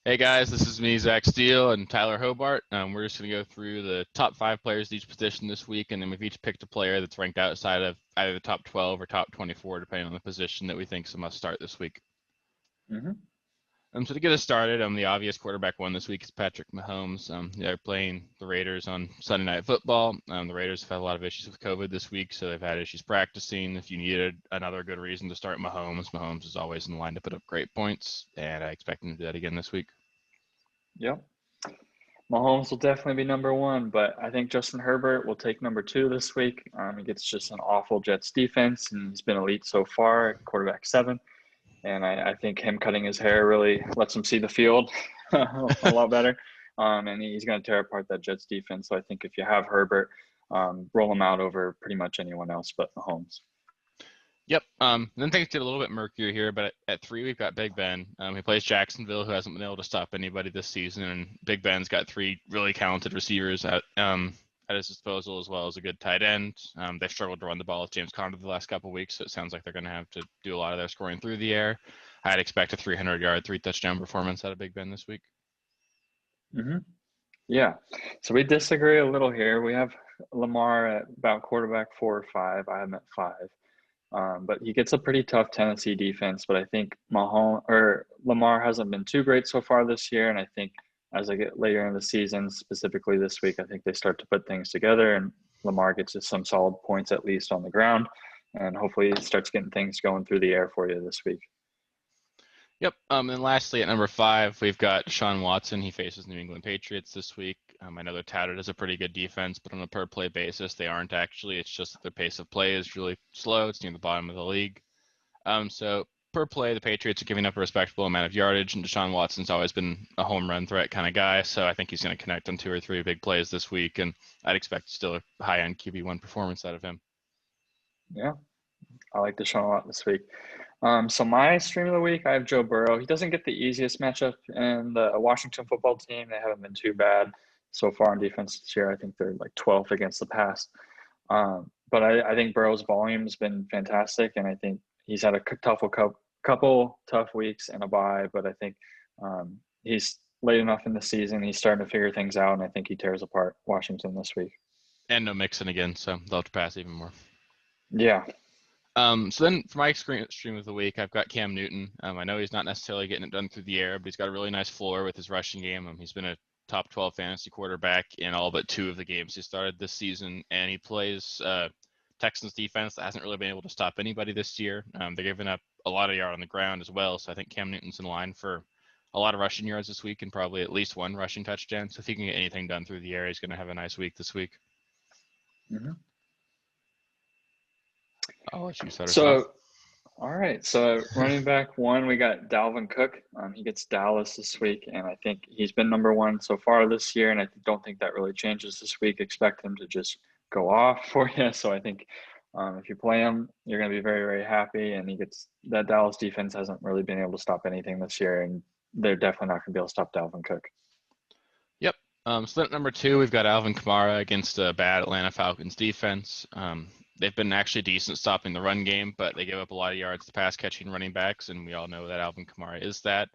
Hey guys, this is me, Zach Steele, and Tyler Hobart. We're just going to go through the top 5 players at each position this week, and then we've each picked a player that's ranked outside of either the top 12 or top 24, depending on the position that we think is a must start this week. Mm-hmm. So to get us started, the obvious quarterback one this week is Patrick Mahomes. They're playing the Raiders on Sunday Night Football. The Raiders have had a lot of issues with COVID this week, so they've had issues practicing. If you needed another good reason to start Mahomes is always in line to put up great points, and I expect him to do that again this week. Yep. Mahomes will definitely be number one, but I think Justin Herbert will take number two this week. He gets just an awful Jets defense, and he's been elite so far, quarterback 7. And I think him cutting his hair really lets him see the field a lot better. And he's going to tear apart that Jets defense. So I think if you have Herbert, roll him out over pretty much anyone else but Mahomes. Yep. Then things get a little bit murkier here, but at 3 we've got Big Ben. He plays Jacksonville, who hasn't been able to stop anybody this season, and Big Ben's got 3 really talented receivers at his disposal, as well as a good tight end. They've struggled to run the ball with James Conner the last couple of weeks, so it sounds like they're going to have to do a lot of their scoring through the air. I'd expect a 300-yard, 3-touchdown performance out of Big Ben this week. Mm-hmm. Yeah. So we disagree a little here. We have Lamar at about quarterback 4 or 5. I have him at 5. But he gets a pretty tough Tennessee defense. But I think Lamar hasn't been too great so far this year. And I think as I get later in the season, specifically this week, I think they start to put things together and Lamar gets just some solid points at least on the ground. And hopefully it starts getting things going through the air for you this week. Yep. And lastly, at number 5, we've got Deshaun Watson. He faces New England Patriots this week. I know they're touted as a pretty good defense, but on a per-play basis, they aren't actually. It's just that their pace of play is really slow. It's near the bottom of the league. So per play, the Patriots are giving up a respectable amount of yardage, and Deshaun Watson's always been a home run threat kind of guy. So I think he's going to connect on 2 or 3 big plays this week, and I'd expect still a high-end QB1 performance out of him. Yeah, I like Deshaun a lot this week. So my stream of the week, I have Joe Burrow. He doesn't get the easiest matchup in the Washington football team. They haven't been too bad so far on defense this year. I think they're like 12th against the pass. But I think Burrow's volume has been fantastic, and I think he's had a couple tough weeks and a bye. But I think he's late enough in the season. He's starting to figure things out, and I think he tears apart Washington this week. And no Mixon again, so they'll have to pass even more. Yeah. So then for my stream of the week, I've got Cam Newton. I know he's not necessarily getting it done through the air, but he's got a really nice floor with his rushing game. He's been a top 12 fantasy quarterback in all but 2 of the games he started this season, and he plays Texans defense that hasn't really been able to stop anybody this year. They're giving up a lot of yard on the ground as well, so I think Cam Newton's in line for a lot of rushing yards this week and probably at least 1 rushing touchdown. So if he can get anything done through the air, he's going to have a nice week this week. Mm-hmm. I'll let you start us off. All right. So running back 1, we got Dalvin Cook. He gets Dallas this week, and I think he's been number 1 so far this year, and I don't think that really changes this week. Expect him to just go off for you. So I think if you play him, you're going to be very, very happy. And that Dallas defense hasn't really been able to stop anything this year, and they're definitely not going to be able to stop Dalvin Cook. Yep. So at number 2, we've got Alvin Kamara against a bad Atlanta Falcons defense. They've been actually decent stopping the run game, but they give up a lot of yards to pass catching running backs, and we all know that Alvin Kamara is that.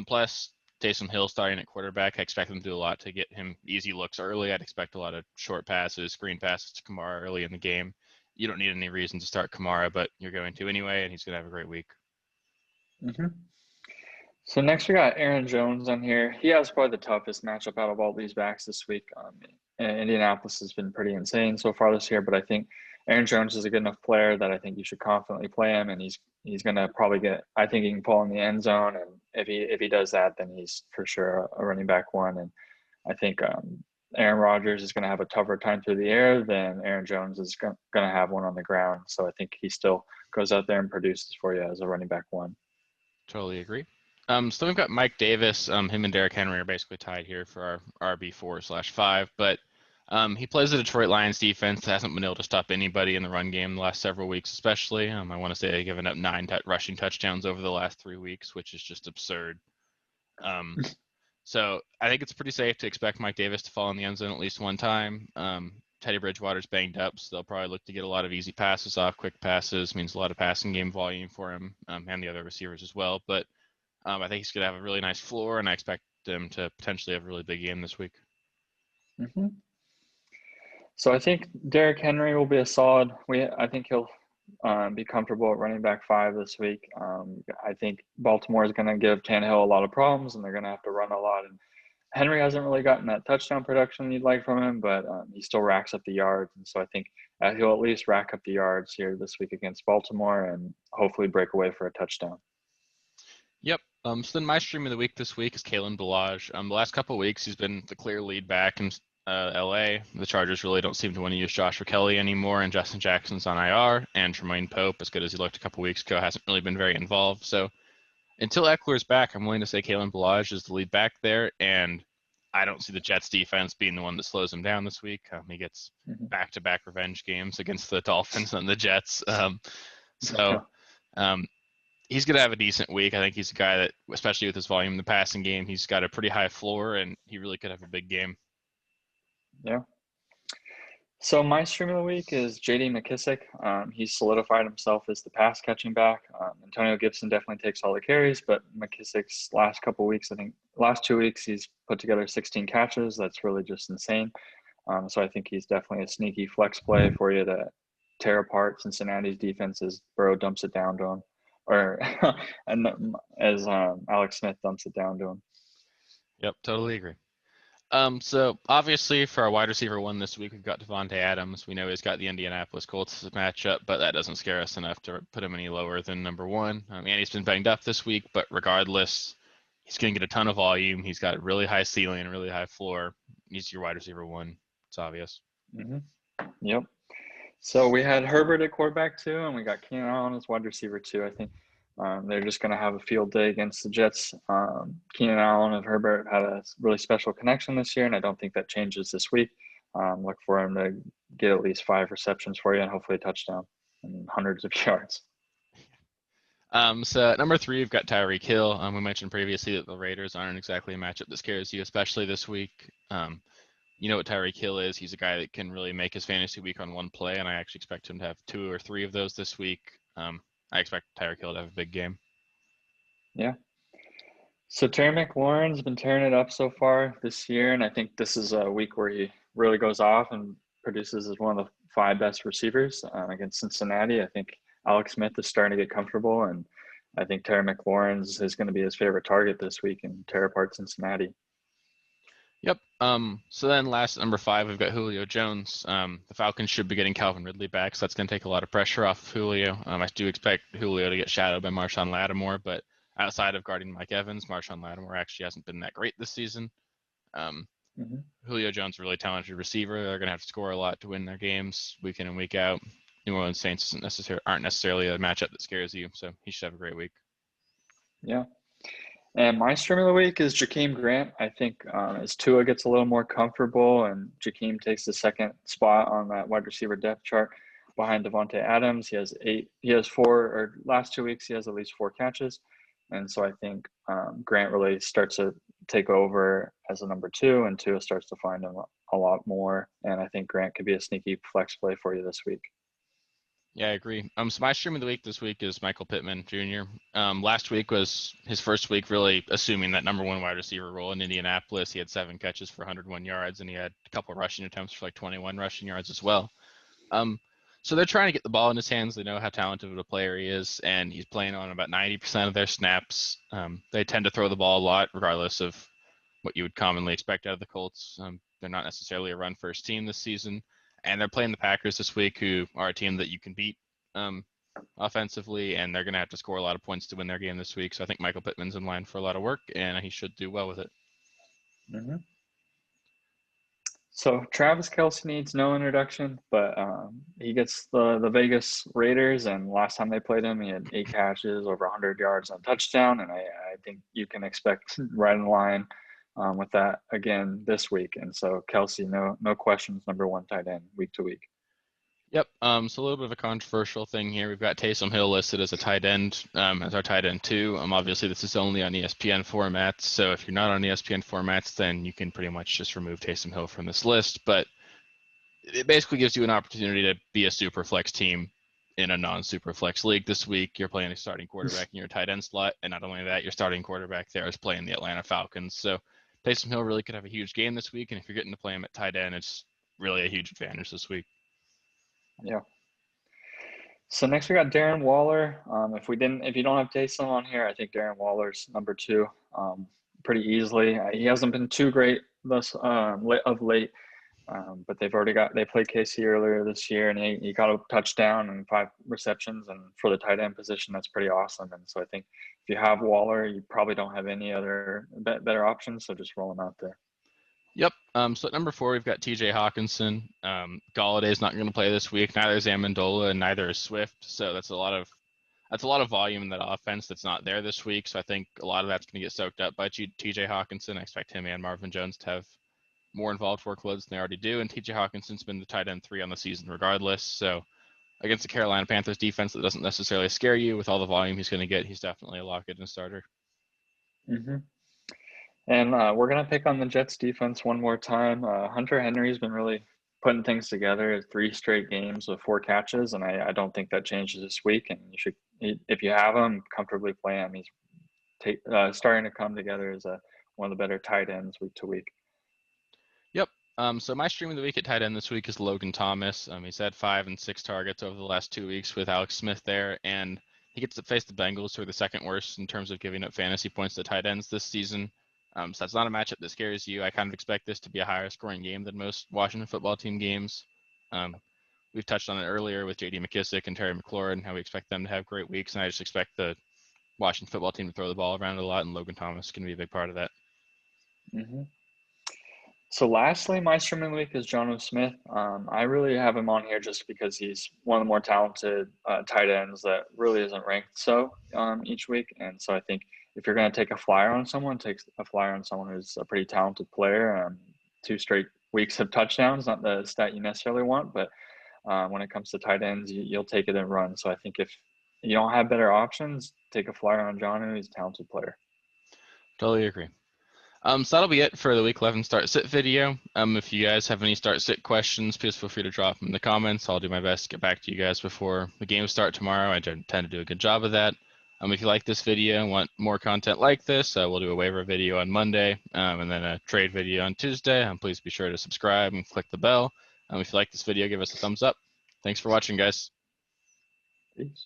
Plus, Taysom Hill starting at quarterback, I expect them to do a lot to get him easy looks early. I'd expect a lot of short passes, screen passes to Kamara early in the game. You don't need any reason to start Kamara, but you're going to anyway, and he's going to have a great week. Mm-hmm. So next we got Aaron Jones on here. He has probably the toughest matchup out of all these backs this week. Indianapolis has been pretty insane so far this year, but I think Aaron Jones is a good enough player that I think you should confidently play him, and he's going to probably get. I think he can fall in the end zone, and if he does that, then he's for sure a running back 1. And I think Aaron Rodgers is going to have a tougher time through the air than Aaron Jones is going to have one on the ground. So I think he still goes out there and produces for you as a running back 1. Totally agree. So we've got Mike Davis. Him and Derrick Henry are basically tied here for our RB4/5, but he plays the Detroit Lions defense that hasn't been able to stop anybody in the run game the last several weeks, especially. I want to say they've given up 9 rushing touchdowns over the last 3 weeks, which is just absurd. So I think it's pretty safe to expect Mike Davis to fall in the end zone at least 1 time. Teddy Bridgewater's banged up, so they'll probably look to get a lot of easy passes off. Quick passes means a lot of passing game volume for him and the other receivers as well. But I think he's going to have a really nice floor, and I expect him to potentially have a really big game this week. Mm-hmm. So I think Derrick Henry will be a solid. I think he'll be comfortable at running back 5 this week. I think Baltimore is going to give Tannehill a lot of problems, and they're going to have to run a lot. And Henry hasn't really gotten that touchdown production you'd like from him, but he still racks up the yards. And so I think he'll at least rack up the yards here this week against Baltimore and hopefully break away for a touchdown. Yep. So then my stream of the week this week is Kalen Ballage. The last couple of weeks, he's been the clear lead back in LA. The Chargers really don't seem to want to use Joshua Kelly anymore, and Justin Jackson's on IR, and Tremaine Pope, as good as he looked a couple weeks ago, hasn't really been very involved. So until Eckler's back, I'm willing to say Kalen Ballage is the lead back there, and I don't see the Jets defense being the one that slows him down this week. He gets back-to-back revenge games against the Dolphins and the Jets. He's going to have a decent week. I think he's a guy that, especially with his volume in the passing game, he's got a pretty high floor, and he really could have a big game. Yeah. So my stream of the week is J.D. McKissick. He's solidified himself as the pass catching back. Antonio Gibson definitely takes all the carries, but McKissick's last couple weeks, I think last 2 weeks, he's put together 16 catches. That's really just insane. So I think he's definitely a sneaky flex play for you to tear apart Cincinnati's defense as Burrow dumps it down to him, or and as Alex Smith dumps it down to him. Yep, totally agree. So obviously for our wide receiver 1 this week, we've got Devontae Adams. We know he's got the Indianapolis Colts matchup, but that doesn't scare us enough to put him any lower than number 1. And he's been banged up this week, but regardless, he's going to get a ton of volume. He's got a really high ceiling and really high floor. He's your wide receiver 1. It's obvious. Mm-hmm. Yep. So we had Herbert at quarterback 2, and we got Keenan Allen as wide receiver 2. I think they're just going to have a field day against the Jets. Keenan Allen and Herbert had a really special connection this year, and I don't think that changes this week. Look for him to get at least 5 receptions for you and hopefully a touchdown and hundreds of yards. So at number 3, we've got Tyreek Hill. We mentioned previously that the Raiders aren't exactly a matchup that scares you, especially this week. You know what Tyreek Hill is. He's a guy that can really make his fantasy week on one play, and I actually expect him to have 2 or 3 of those this week. I expect Tyreek Hill to have a big game. Yeah. So Terry McLaurin's been tearing it up so far this year, and I think this is a week where he really goes off and produces as one of the 5 best receivers against Cincinnati. I think Alex Smith is starting to get comfortable, and I think Terry McLaurin's is going to be his favorite target this week and tear apart Cincinnati. Yep. So then last, number 5, we've got Julio Jones. The Falcons should be getting Calvin Ridley back, so that's going to take a lot of pressure off of Julio. I do expect Julio to get shadowed by Marshawn Lattimore, but outside of guarding Mike Evans, Marshawn Lattimore actually hasn't been that great this season. Julio Jones is a really talented receiver. They're going to have to score a lot to win their games week in and week out. New Orleans Saints aren't necessarily a matchup that scares you, so he should have a great week. Yeah. And my stream of the week is Jakeem Grant. I think as Tua gets a little more comfortable and Jakeem takes the second spot on that wide receiver depth chart behind Devontae Adams, last 2 weeks, he has at least 4 catches. And so I think Grant really starts to take over as a number 2, and Tua starts to find him a lot more. And I think Grant could be a sneaky flex play for you this week. Yeah, I agree. So my stream of the week this week is Michael Pittman Jr. Last week was his first week really assuming that number 1 wide receiver role in Indianapolis. He had 7 catches for 101 yards, and he had a couple of rushing attempts for like 21 rushing yards as well. So they're trying to get the ball in his hands. They know how talented of a player he is, and he's playing on about 90% of their snaps. They tend to throw the ball a lot, regardless of what you would commonly expect out of the Colts. They're not necessarily a run-first team this season. And they're playing the Packers this week, who are a team that you can beat offensively, and they're going to have to score a lot of points to win their game this week. So I think Michael Pittman's in line for a lot of work, and he should do well with it. Mm-hmm. So Travis Kelce needs no introduction, but he gets the Vegas Raiders, and last time they played him, he had 8 catches, over 100 yards, and a touchdown, and I think you can expect right in line with that again this week. And so Kelce, no questions, number 1 tight end week to week. Yep. So a little bit of a controversial thing here. We've got Taysom Hill listed as a tight end, as our tight end 2. Obviously, this is only on ESPN formats. So if you're not on ESPN formats, then you can pretty much just remove Taysom Hill from this list. But it basically gives you an opportunity to be a super flex team in a non-super flex league this week, you're playing a starting quarterback in your tight end slot, and not only that, your starting quarterback there is playing the Atlanta Falcons. So Taysom Hill really could have a huge game this week, and if you're getting to play him at tight end, it's really a huge advantage this week. Yeah. So next we got Darren Waller. If you don't have Taysom on here, I think Darren Waller's number 2, pretty easily. He hasn't been too great of late, but they played KC earlier this year, and he got a touchdown and 5 receptions, and for the tight end position, that's pretty awesome. And so I think if you have Waller, you probably don't have any other better options, so just roll him out there. Yep. So at number 4, we've got TJ Hawkinson. Galladay's not going to play this week. Neither is Amendola, and neither is Swift. So that's a lot of volume in that offense that's not there this week. So I think a lot of that's going to get soaked up by TJ Hawkinson. I expect him and Marvin Jones to have more involved workloads than they already do. And TJ Hawkinson's been the tight end 3 on the season regardless. So against the Carolina Panthers defense that doesn't necessarily scare you with all the volume he's going to get, he's definitely a lock-in starter. Mm-hmm. And we're going to pick on the Jets defense one more time. Hunter Henry's been really putting things together, 3 straight games with 4 catches, and I don't think that changes this week. And you should, if you have him, comfortably play him. He's starting to come together as one of the better tight ends week to week. Yep. So my stream of the week at tight end this week is Logan Thomas. He's had 5 and 6 targets over the last 2 weeks with Alex Smith there, and he gets to face the Bengals, who are the second worst in terms of giving up fantasy points to tight ends this season. So that's not a matchup that scares you. I kind of expect this to be a higher scoring game than most Washington football team games. We've touched on it earlier with J.D. McKissick and Terry McLaurin, how we expect them to have great weeks, and I just expect the Washington football team to throw the ball around a lot, and Logan Thomas can be a big part of that. Mm-hmm. So lastly, my stream of the week is Jonnu Smith. I really have him on here just because he's one of the more talented tight ends that really isn't ranked each week. And so I think if you're going to take a flyer on someone, take a flyer on someone who's a pretty talented player. 2 straight weeks of touchdowns, not the stat you necessarily want, but when it comes to tight ends, you'll take it and run. So I think if you don't have better options, take a flyer on Jonnu. He's a talented player. Totally agree. So that'll be it for the Week 11 Start Sit video. If you guys have any Start Sit questions, please feel free to drop them in the comments. I'll do my best to get back to you guys before the games start tomorrow. I tend to do a good job of that. If you like this video and want more content like this, we'll do a waiver video on Monday and then a trade video on Tuesday. Please be sure to subscribe and click the bell. If you like this video, give us a thumbs up. Thanks for watching, guys. Peace.